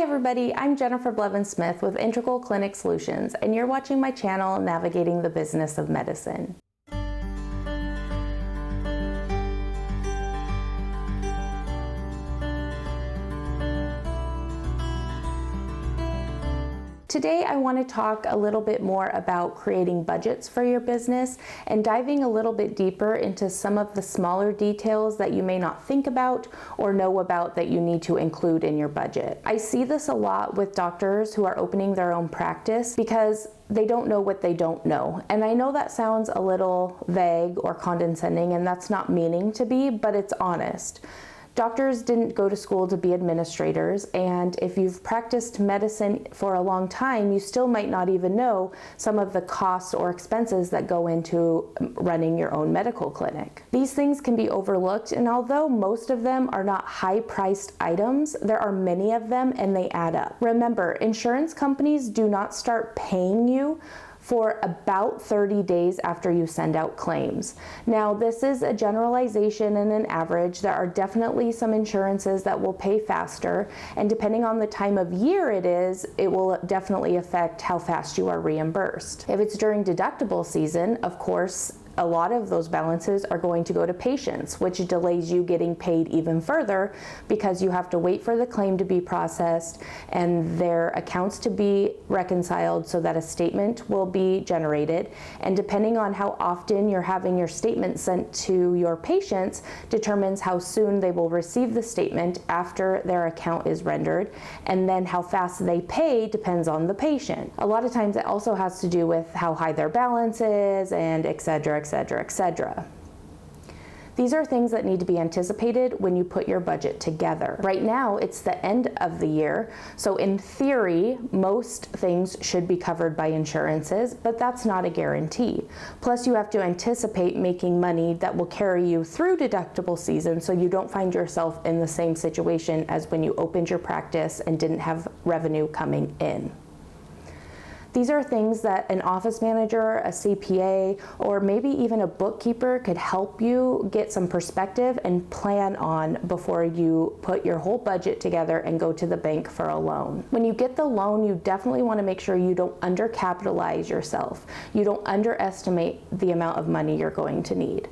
everybody, I'm Jennifer Blevins-Smith with Integral Clinic Solutions, and you're watching my channel, Navigating the Business of Medicine. Today I want to talk a little bit more about creating budgets for your business and diving a little bit deeper into some of the smaller details that you may not think about or know about that you need to include in your budget. I see this a lot with doctors who are opening their own practice because they don't know what they don't know. And I know that sounds a little vague or condescending, and that's not meaning to be, but it's honest. Doctors didn't go to school to be administrators, and if you've practiced medicine for a long time, you still might not even know some of the costs or expenses that go into running your own medical clinic. These things can be overlooked, and although most of them are not high-priced items, there are many of them and they add up. Remember, insurance companies do not start paying you for about 30 days after you send out claims. Now, this is a generalization and an average. There are definitely some insurances that will pay faster, and depending on the time of year it is, it will definitely affect how fast you are reimbursed. If it's during deductible season, of course, a lot of those balances are going to go to patients, which delays you getting paid even further because you have to wait for the claim to be processed and their accounts to be reconciled so that a statement will be generated. And depending on how often you're having your statement sent to your patients determines how soon they will receive the statement after their account is rendered. And then how fast they pay depends on the patient. A lot of times it also has to do with how high their balance is and etc. etc. These are things that need to be anticipated when you put your budget together. Right now, it's the end of the year, so in theory, most things should be covered by insurances, but that's not a guarantee. Plus, you have to anticipate making money that will carry you through deductible season so you don't find yourself in the same situation as when you opened your practice and didn't have revenue coming in. These are things that an office manager, a CPA, or maybe even a bookkeeper could help you get some perspective and plan on before you put your whole budget together and go to the bank for a loan. When you get the loan, you definitely want to make sure you don't undercapitalize yourself. You don't underestimate the amount of money you're going to need.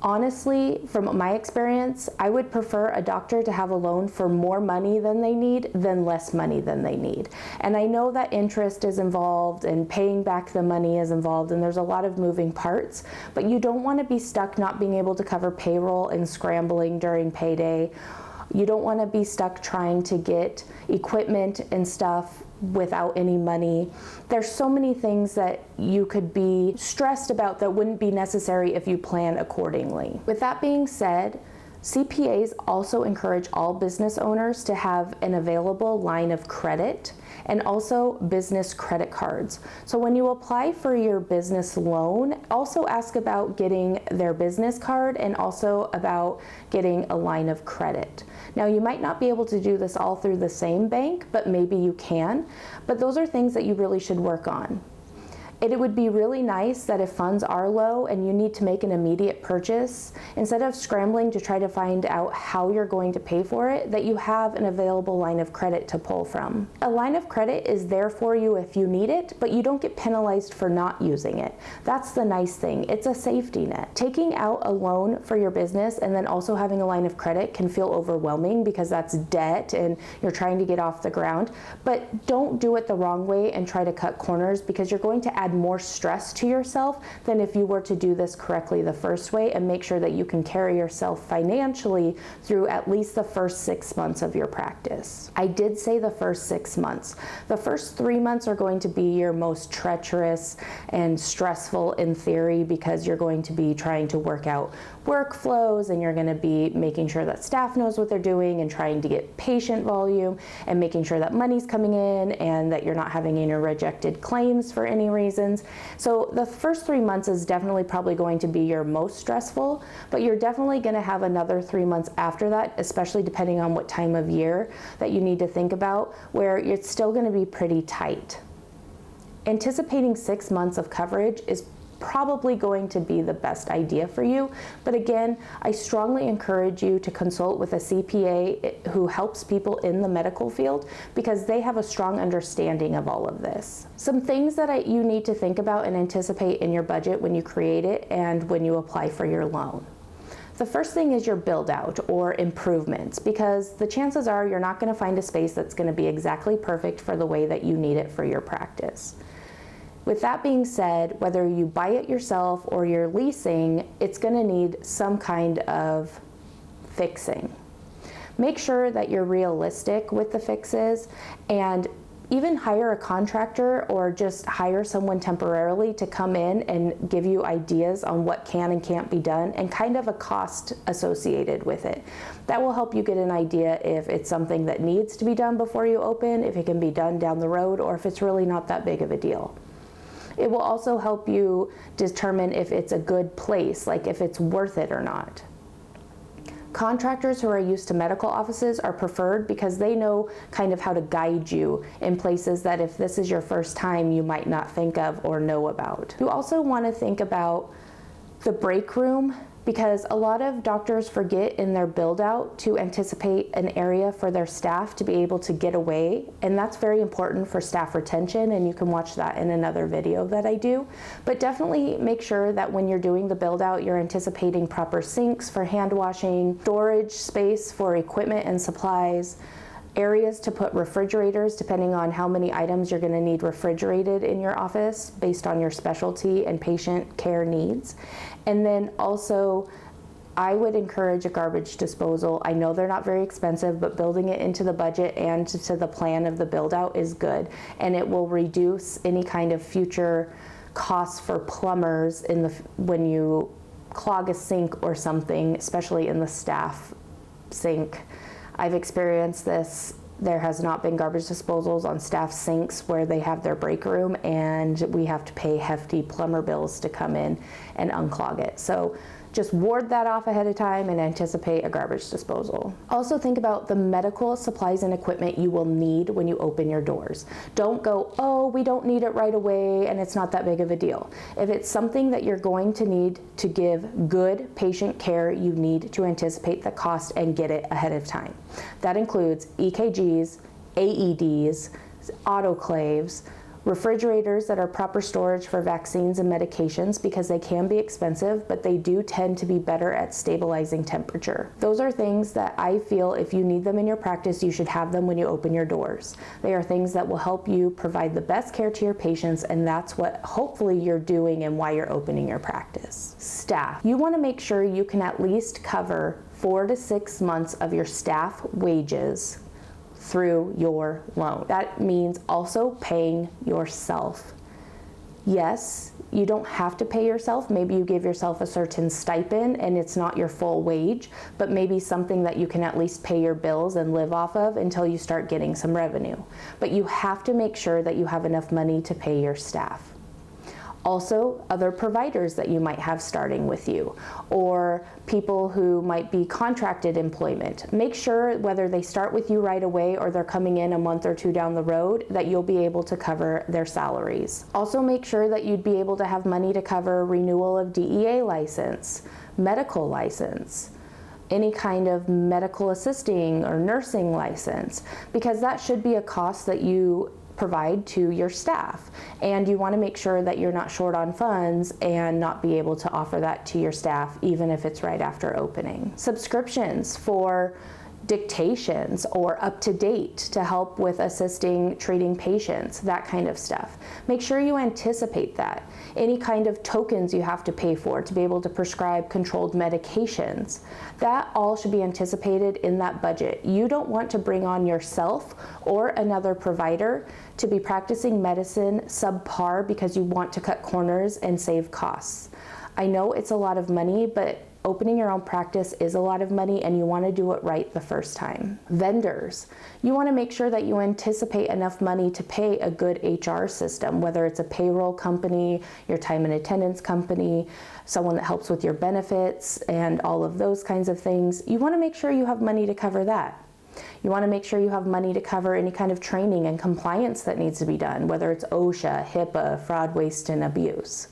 Honestly, from my experience, I would prefer a doctor to have a loan for more money than they need than less money than they need. And I know that interest is involved and paying back the money is involved and there's a lot of moving parts, but you don't want to be stuck not being able to cover payroll and scrambling during payday. You don't want to be stuck trying to get equipment and stuff without any money. There's so many things that you could be stressed about that wouldn't be necessary if you plan accordingly. With that being said, CPAs also encourage all business owners to have an available line of credit and also business credit cards. So when you apply for your business loan, also ask about getting their business card and also about getting a line of credit. Now, you might not be able to do this all through the same bank, but maybe you can. But those are things that you really should work on. It would be really nice that if funds are low and you need to make an immediate purchase, instead of scrambling to try to find out how you're going to pay for it, that you have an available line of credit to pull from. A line of credit is there for you if you need it, but you don't get penalized for not using it. That's the nice thing. It's a safety net. Taking out a loan for your business and then also having a line of credit can feel overwhelming because that's debt and you're trying to get off the ground, but don't do it the wrong way and try to cut corners because you're going to add more stress to yourself than if you were to do this correctly the first way and make sure that you can carry yourself financially through at least the first 6 months of your practice. I did say the first 6 months. The first 3 months are going to be your most treacherous and stressful in theory because you're going to be trying to work out workflows and you're going to be making sure that staff knows what they're doing and trying to get patient volume and making sure that money's coming in and that you're not having any rejected claims for any reasons. So the first 3 months is definitely probably going to be your most stressful, but you're definitely going to have another 3 months after that, especially depending on what time of year that you need to think about, where it's still going to be pretty tight. Anticipating 6 months of coverage is probably going to be the best idea for you. But again, I strongly encourage you to consult with a CPA who helps people in the medical field, because they have a strong understanding of all of this. Some things that you need to think about and anticipate in your budget when you create it and when you apply for your loan. The first thing is your build out or improvements, because the chances are you're not going to find a space that's going to be exactly perfect for the way that you need it for your practice. With that being said, whether you buy it yourself or you're leasing, it's going to need some kind of fixing. Make sure that you're realistic with the fixes, and even hire a contractor or just hire someone temporarily to come in and give you ideas on what can and can't be done and kind of a cost associated with it. That will help you get an idea if it's something that needs to be done before you open, if it can be done down the road, or if it's really not that big of a deal. It will also help you determine if it's a good place, like if it's worth it or not. Contractors who are used to medical offices are preferred because they know kind of how to guide you in places that if this is your first time, you might not think of or know about. You also want to think about the break room, because a lot of doctors forget in their build out to anticipate an area for their staff to be able to get away, and that's very important for staff retention, and you can watch that in another video that I do. But definitely make sure that when you're doing the build out, you're anticipating proper sinks for hand washing, storage space for equipment and supplies, areas to put refrigerators depending on how many items you're going to need refrigerated in your office based on your specialty and patient care needs. And then also, I would encourage a garbage disposal. I know they're not very expensive, but building it into the budget and to the plan of the build out is good, and it will reduce any kind of future costs for plumbers when you clog a sink or something, especially in the staff sink. I've experienced this. There has not been garbage disposals on staff sinks where they have their break room, and we have to pay hefty plumber bills to come in and unclog it. So just ward that off ahead of time and anticipate a garbage disposal. Also think about the medical supplies and equipment you will need when you open your doors. Don't go, oh, we don't need it right away and it's not that big of a deal. If it's something that you're going to need to give good patient care, you need to anticipate the cost and get it ahead of time. That includes EKGs, AEDs, autoclaves, refrigerators that are proper storage for vaccines and medications, because they can be expensive, but they do tend to be better at stabilizing temperature. Those are things that I feel if you need them in your practice, you should have them when you open your doors. They are things that will help you provide the best care to your patients, and that's what hopefully you're doing and why you're opening your practice. Staff. You want to make sure you can at least cover 4 to 6 months of your staff wages through your loan. That means also paying yourself. Yes, you don't have to pay yourself. Maybe you give yourself a certain stipend and it's not your full wage, but maybe something that you can at least pay your bills and live off of until you start getting some revenue. But you have to make sure that you have enough money to pay your staff. Also, other providers that you might have starting with you, or people who might be contracted employment. Make sure whether they start with you right away or they're coming in a month or two down the road, that you'll be able to cover their salaries. Also make sure that you'd be able to have money to cover renewal of DEA license, medical license, any kind of medical assisting or nursing license, because that should be a cost that you provide to your staff, and you want to make sure that you're not short on funds and not be able to offer that to your staff even if it's right after opening. Subscriptions for dictations or up to date to help with assisting treating patients, that kind of stuff. Make sure you anticipate that. Any kind of tokens you have to pay for to be able to prescribe controlled medications, that all should be anticipated in that budget. You don't want to bring on yourself or another provider to be practicing medicine subpar because you want to cut corners and save costs. I know it's a lot of money, but opening your own practice is a lot of money, and you want to do it right the first time. Vendors. You want to make sure that you anticipate enough money to pay a good HR system, whether it's a payroll company, your time and attendance company, someone that helps with your benefits and all of those kinds of things. You want to make sure you have money to cover that. You want to make sure you have money to cover any kind of training and compliance that needs to be done, whether it's OSHA, HIPAA, fraud, waste, and abuse.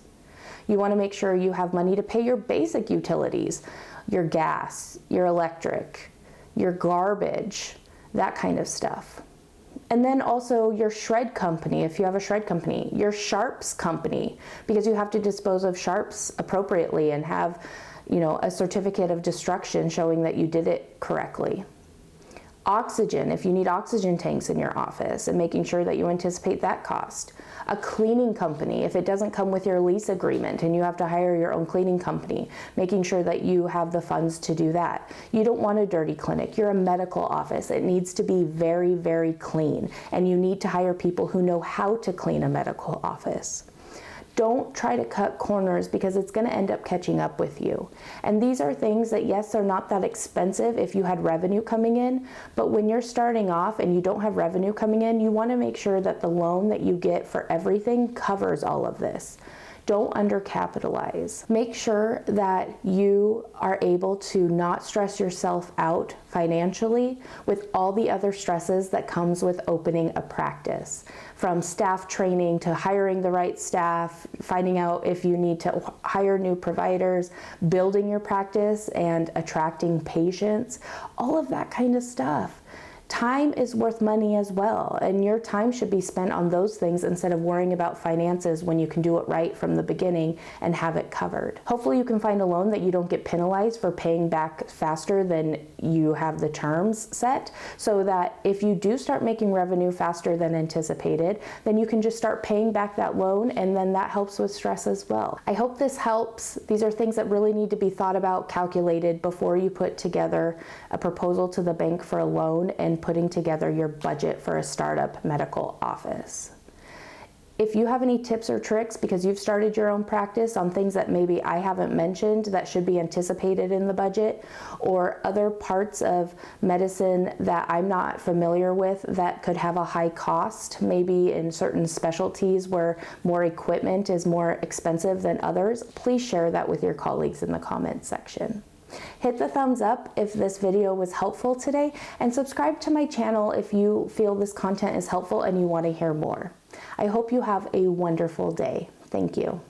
You want to make sure you have money to pay your basic utilities, your gas, your electric, your garbage, that kind of stuff. And then also your shred company, if you have a shred company, your sharps company, because you have to dispose of sharps appropriately and have, a certificate of destruction showing that you did it correctly. Oxygen, if you need oxygen tanks in your office, and making sure that you anticipate that cost. A cleaning company, if it doesn't come with your lease agreement and you have to hire your own cleaning company, making sure that you have the funds to do that. You don't want a dirty clinic. You're a medical office. It needs to be very, very clean, and you need to hire people who know how to clean a medical office. Don't try to cut corners, because it's going to end up catching up with you. And these are things that, yes, they're not that expensive if you had revenue coming in, but when you're starting off and you don't have revenue coming in, you want to make sure that the loan that you get for everything covers all of this. Don't undercapitalize. Make sure that you are able to not stress yourself out financially with all the other stresses that comes with opening a practice. From staff training to hiring the right staff, finding out if you need to hire new providers, building your practice and attracting patients, all of that kind of stuff. Time is worth money as well, and your time should be spent on those things instead of worrying about finances when you can do it right from the beginning and have it covered. Hopefully you can find a loan that you don't get penalized for paying back faster than you have the terms set, so that if you do start making revenue faster than anticipated, then you can just start paying back that loan, and then that helps with stress as well. I hope this helps. These are things that really need to be thought about, calculated before you put together a proposal to the bank for a loan and putting together your budget for a startup medical office. If you have any tips or tricks because you've started your own practice on things that maybe I haven't mentioned that should be anticipated in the budget, or other parts of medicine that I'm not familiar with that could have a high cost, maybe in certain specialties where more equipment is more expensive than others, please share that with your colleagues in the comments section. Hit the thumbs up if this video was helpful today, and subscribe to my channel if you feel this content is helpful and you want to hear more. I hope you have a wonderful day. Thank you.